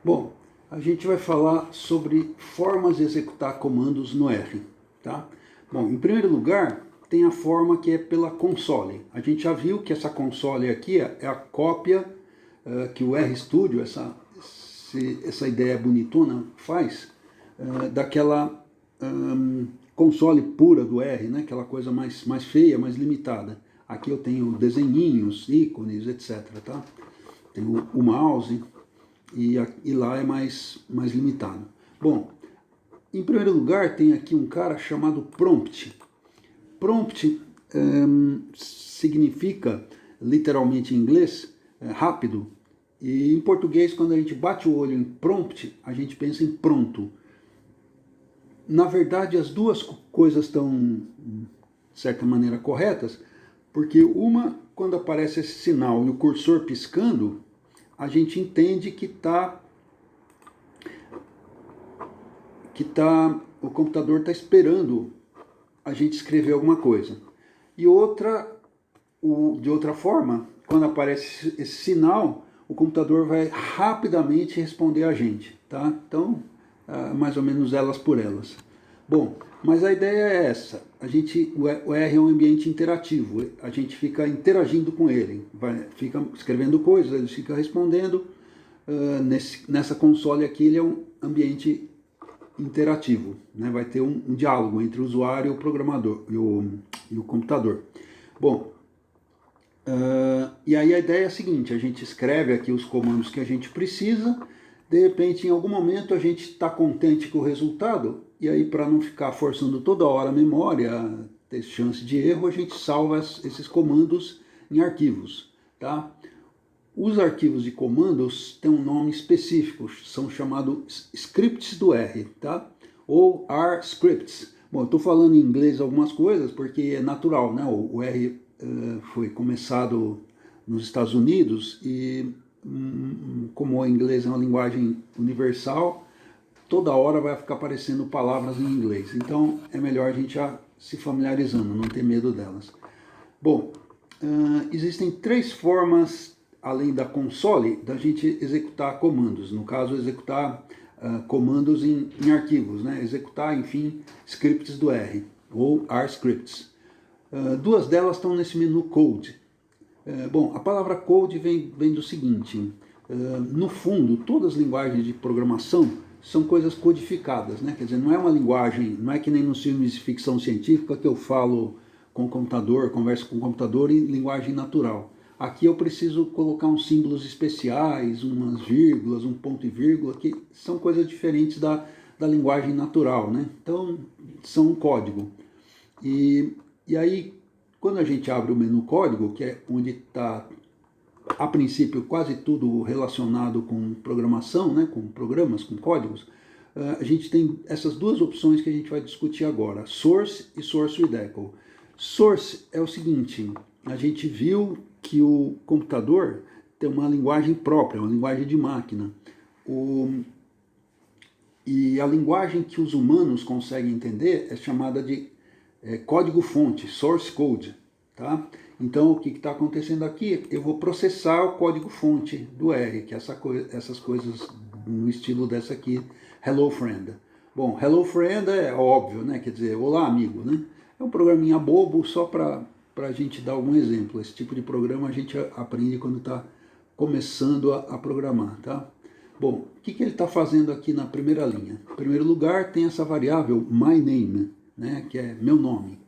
Bom, a gente vai falar sobre formas de executar comandos no R, tá? Bom, em primeiro lugar, tem a forma que é pela console. A gente já viu que essa console aqui é a cópia que o RStudio, essa ideia bonitona, faz daquela console pura do R, né? Aquela coisa mais feia, mais limitada. Aqui eu tenho desenhinhos, ícones, etc. Tá? Tenho o mouse e lá é mais limitado. Bom, em primeiro lugar tem aqui um cara chamado prompt. Prompt significa, literalmente em inglês, rápido. E em português, quando a gente bate o olho em prompt, a gente pensa em pronto. Na verdade, as duas coisas estão, de certa maneira, corretas, porque uma, quando aparece esse sinal e o cursor piscando, a gente entende que o computador está esperando a gente escrever alguma coisa. E outra, de outra forma, quando aparece esse sinal, o computador vai rapidamente responder a gente, tá? Então, mais ou menos elas por elas. Bom, mas a ideia é essa. O R é um ambiente interativo. A gente fica interagindo com ele, fica escrevendo coisas, ele fica respondendo. Nessa console aqui, ele é um ambiente interativo, né? Vai ter um diálogo entre o usuário e o programador e o computador. Bom, e aí a ideia é a seguinte: a gente escreve aqui os comandos que a gente precisa, de repente em algum momento a gente está contente com o resultado, e aí para não ficar forçando toda hora a memória, ter chance de erro, a gente salva esses comandos em arquivos, tá? Os arquivos de comandos têm um nome específico, são chamados scripts do R, tá? Ou R scripts. Bom, eu estou falando em inglês algumas coisas porque é natural, né? O R foi começado nos Estados Unidos e, como o inglês é uma linguagem universal, toda hora vai ficar aparecendo palavras em inglês. Então é melhor a gente já se familiarizando, não ter medo delas. Bom, existem três formas, além da console, da gente executar comandos. No caso, executar comandos em arquivos, né? Executar, enfim, scripts do R, ou R scripts. Duas delas estão nesse menu Code. Bom, a palavra Code vem do seguinte: no fundo, todas as linguagens de programação são coisas codificadas, né? Quer dizer, não é uma linguagem, não é que nem nos filmes de ficção científica que eu falo com o computador, converso com o computador em linguagem natural. Aqui eu preciso colocar uns símbolos especiais, umas vírgulas, um ponto e vírgula, que são coisas diferentes da linguagem natural, né? Então, são um código. E aí, quando a gente abre o menu código, que é onde está, a princípio, quase tudo relacionado com programação, né? Com programas, com códigos, a gente tem essas duas opções que a gente vai discutir agora, Source e Source with Echo. Source é o seguinte: a gente viu que o computador tem uma linguagem própria, uma linguagem de máquina. E a linguagem que os humanos conseguem entender é chamada de código-fonte, source code. Tá? Então, o que está acontecendo aqui? Eu vou processar o código-fonte do R, que é essas coisas no estilo dessa aqui, Hello Friend. Bom, Hello Friend é óbvio, né? Quer dizer, olá amigo, né? É um programinha bobo só para a gente dar algum exemplo. Esse tipo de programa a gente aprende quando está começando a programar, tá? Bom, o que ele está fazendo aqui na primeira linha? Em primeiro lugar, tem essa variável myName, né, que é meu nome.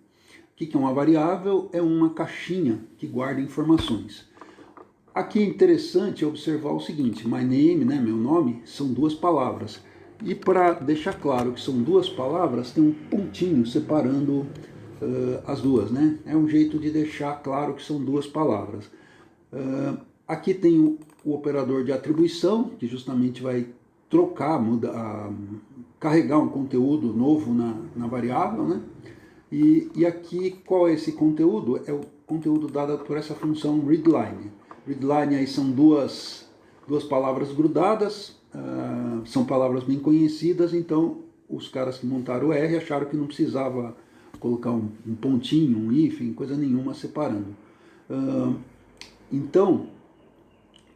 O que é uma variável? É uma caixinha que guarda informações. Aqui é interessante observar o seguinte: myName, né, meu nome, são duas palavras. E para deixar claro que são duas palavras, tem um pontinho separando as duas, né? É um jeito de deixar claro que são duas palavras. Aqui tem o operador de atribuição, que justamente vai trocar, carregar um conteúdo novo na variável, né? E aqui, qual é esse conteúdo? É o conteúdo dado por essa função readline. Readline aí são duas palavras grudadas, são palavras bem conhecidas, então os caras que montaram o R acharam que não precisava colocar um pontinho, um hífen, coisa nenhuma separando. Então,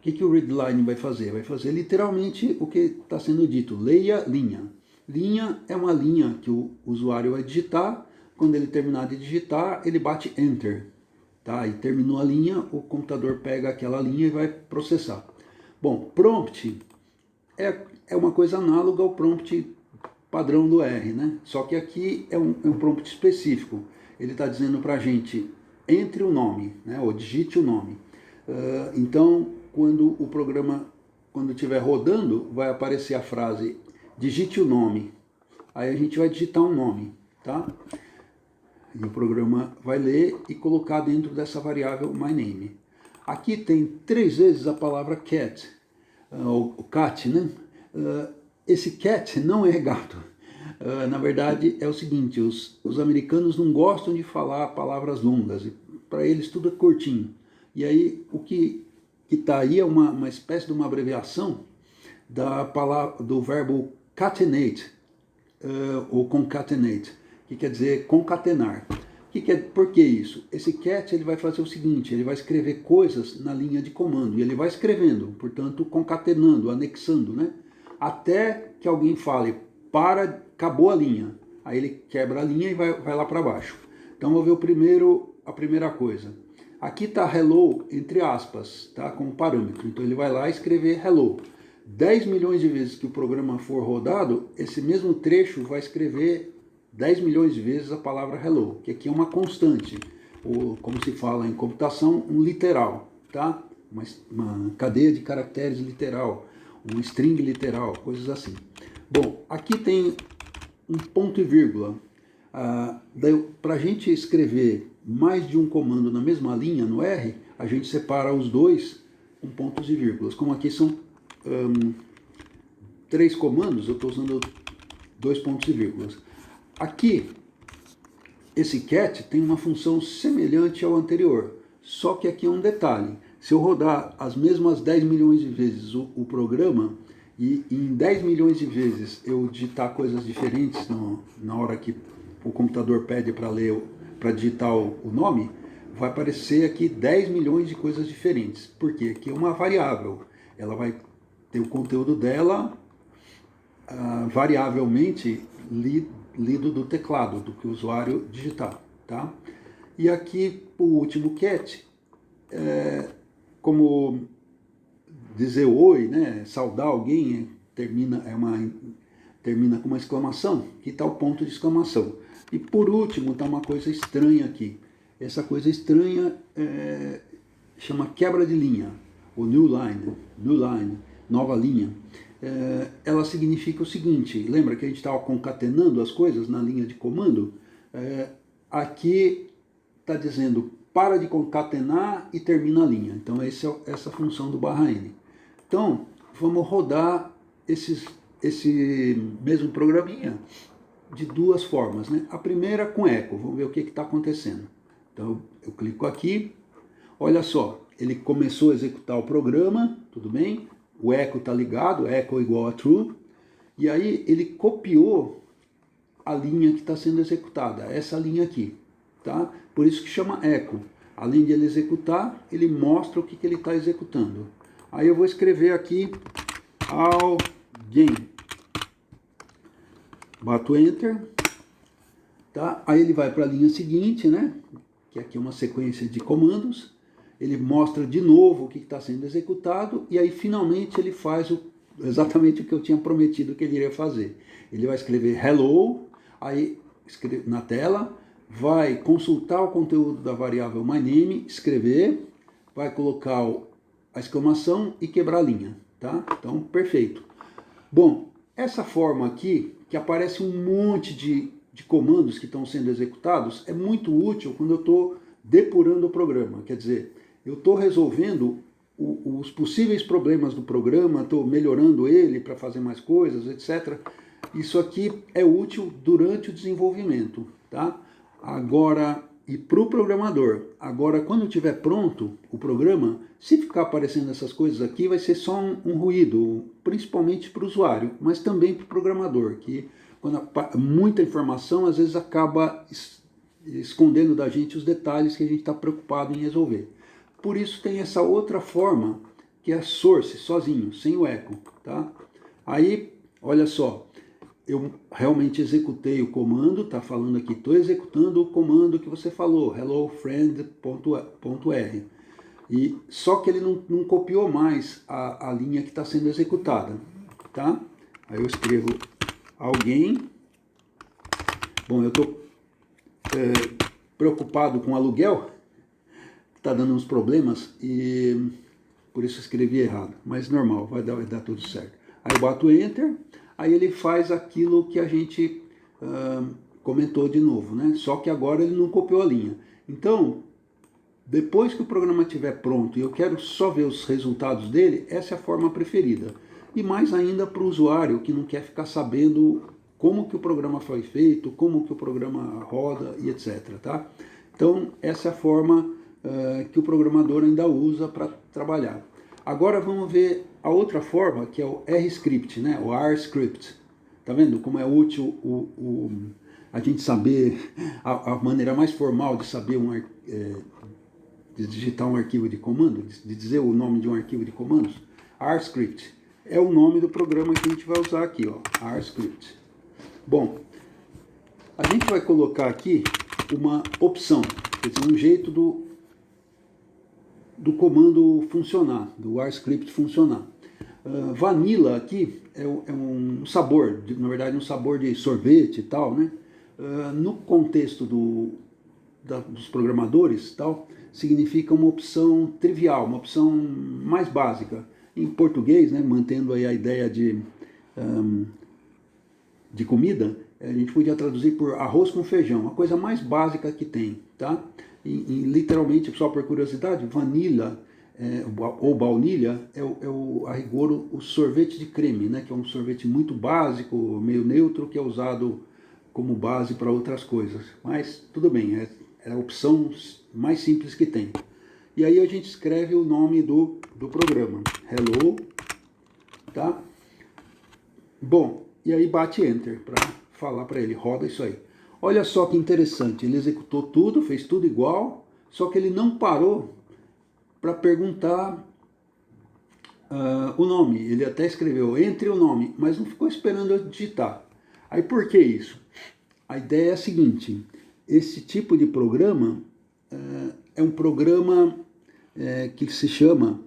que o readline vai fazer? Vai fazer literalmente o que está sendo dito, leia linha. Linha é uma linha que o usuário vai digitar, quando ele terminar de digitar, ele bate Enter. Tá? E terminou a linha, o computador pega aquela linha e vai processar. Bom, prompt é uma coisa análoga ao prompt padrão do R, né? Só que aqui é um prompt específico. Ele está dizendo para a gente, entre o nome, né? Ou digite o nome. Então, quando o programa, quando estiver rodando, vai aparecer a frase, digite o nome. Aí a gente vai digitar um nome, tá? E o programa vai ler e colocar dentro dessa variável myName. Aqui tem 3 vezes a palavra cat, ou cat, né? Esse cat não é gato. Na verdade é o seguinte, os americanos não gostam de falar palavras longas, para eles tudo é curtinho. E aí o que está aí é uma espécie de uma abreviação da palavra, do verbo catenate, ou concatenate, que quer dizer concatenar. Por que isso? Esse cat ele vai fazer o seguinte, ele vai escrever coisas na linha de comando, e ele vai escrevendo, portanto concatenando, anexando, né? Até que alguém fale, acabou a linha. Aí ele quebra a linha e vai lá para baixo. Então vou ver a primeira coisa. Aqui está hello, entre aspas, tá? Como parâmetro. Então ele vai lá escrever hello. 10 milhões de vezes que o programa for rodado, esse mesmo trecho vai escrever 10 milhões de vezes a palavra hello, que aqui é uma constante, ou como se fala em computação, um literal, tá? Uma cadeia de caracteres literal, um string literal, coisas assim. Bom, aqui tem um ponto e vírgula. Para a gente escrever mais de um comando na mesma linha, no R, a gente separa os dois com pontos e vírgulas. Como aqui são 3 comandos, eu estou usando 2 pontos e vírgulas. Aqui, esse cat tem uma função semelhante ao anterior, só que aqui é um detalhe. Se eu rodar as mesmas 10 milhões de vezes o programa, e em 10 milhões de vezes eu digitar coisas diferentes na hora que o computador pede para digitar o nome, vai aparecer aqui 10 milhões de coisas diferentes. Por quê? Aqui é uma variável. Ela vai ter o conteúdo dela variavelmente lido do teclado, do que o usuário digitar. Tá? E aqui, o último cat, como dizer oi, né, saudar alguém, termina com uma exclamação, que está o ponto de exclamação. E por último, está uma coisa estranha aqui. Essa coisa estranha chama quebra de linha, ou new line, nova linha. Ela significa o seguinte, lembra que a gente estava concatenando as coisas na linha de comando? Aqui está dizendo para de concatenar e termina a linha. Então essa função do /n. Então vamos rodar esse mesmo programinha de 2 formas, né? A primeira com eco, vamos ver o que está acontecendo. Então eu clico aqui, olha só, ele começou a executar o programa, tudo bem? O eco está ligado, echo igual a true, e aí ele copiou a linha que está sendo executada, essa linha aqui, tá? Por isso que chama echo. Além de ele executar, ele mostra o que ele está executando. Aí eu vou escrever aqui alguém. Bato Enter. Tá? Aí ele vai para a linha seguinte, né? Que aqui é uma sequência de comandos. Ele mostra de novo o que está sendo executado. E aí finalmente ele faz exatamente o que eu tinha prometido que ele iria fazer. Ele vai escrever hello, aí na tela, vai consultar o conteúdo da variável myName, escrever, vai colocar a exclamação e quebrar a linha, tá? Então, perfeito. Bom, essa forma aqui, que aparece um monte de comandos que estão sendo executados, é muito útil quando eu estou depurando o programa. Quer dizer, eu estou resolvendo os possíveis problemas do programa, estou melhorando ele para fazer mais coisas, etc. Isso aqui é útil durante o desenvolvimento, tá? Agora, e para o programador, agora quando estiver pronto o programa, se ficar aparecendo essas coisas aqui, vai ser só um ruído, principalmente para o usuário, mas também para o programador, que quando muita informação às vezes acaba escondendo da gente os detalhes que a gente está preocupado em resolver. Por isso tem essa outra forma que é source, sozinho, sem o eco, tá? Aí, olha só, eu realmente executei o comando, tá falando aqui, estou executando o comando que você falou, hellofriend.r. E só que ele não copiou mais a linha que está sendo executada, tá? Aí eu escrevo alguém. Bom, eu estou preocupado com aluguel, está dando uns problemas e por isso escrevi errado, mas normal, vai dar tudo certo. Aí eu bato Enter, aí ele faz aquilo que a gente comentou de novo, né? Só que agora ele não copiou a linha. Então, depois que o programa estiver pronto e eu quero só ver os resultados dele, essa é a forma preferida. E mais ainda para o usuário que não quer ficar sabendo como que o programa foi feito, como que o programa roda e etc. Tá? Então, essa é a forma que o programador ainda usa para trabalhar. Agora vamos ver a outra forma, que é o RScript, né? O RScript. Tá vendo como é útil a gente saber, a maneira mais formal de saber de digitar um arquivo de comando, de dizer o nome de um arquivo de comandos? RScript é o nome do programa que a gente vai usar aqui, ó, RScript. Bom, a gente vai colocar aqui uma opção, quer dizer, um jeito do comando funcionar, do RScript funcionar. Vanilla aqui é um sabor, na verdade um sabor de sorvete e tal, né? No contexto dos programadores tal, significa uma opção trivial, uma opção mais básica. Em português, né, mantendo aí a ideia de comida, a gente podia traduzir por arroz com feijão, a coisa mais básica que tem, tá? E literalmente, só por curiosidade, vanilla ou baunilha a rigor o sorvete de creme, né? Que é um sorvete muito básico, meio neutro, que é usado como base para outras coisas. Mas tudo bem, é a opção mais simples que tem. E aí a gente escreve o nome do programa, hello, tá? Bom, e aí bate Enter para falar para ele, roda isso aí. Olha só que interessante, ele executou tudo, fez tudo igual, só que ele não parou para perguntar o nome. Ele até escreveu entre o nome, mas não ficou esperando eu digitar. Aí por que isso? A ideia é a seguinte, esse tipo de programa é um programa que se chama,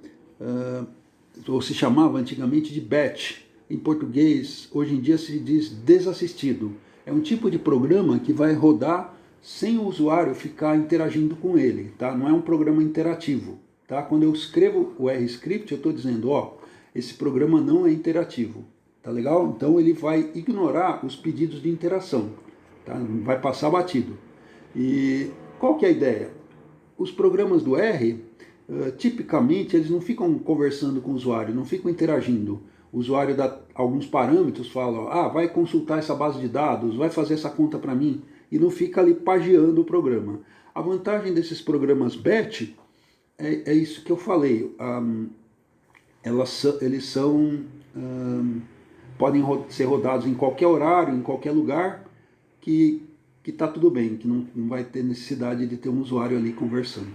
ou se chamava antigamente de batch. Em português, hoje em dia se diz desassistido. É um tipo de programa que vai rodar sem o usuário ficar interagindo com ele, tá? Não é um programa interativo, tá? Quando eu escrevo o RScript, eu estou dizendo, ó, esse programa não é interativo, tá legal? Então ele vai ignorar os pedidos de interação, tá? Vai passar batido. E qual que é a ideia? Os programas do R, tipicamente, eles não ficam conversando com o usuário, não ficam interagindo. O usuário dá alguns parâmetros, fala, vai consultar essa base de dados, vai fazer essa conta para mim, e não fica ali pageando o programa. A vantagem desses programas batch é isso que eu falei. Eles podem ser rodados em qualquer horário, em qualquer lugar, que está tudo bem, que não vai ter necessidade de ter um usuário ali conversando.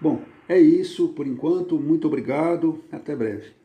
Bom, é isso por enquanto, muito obrigado, até breve.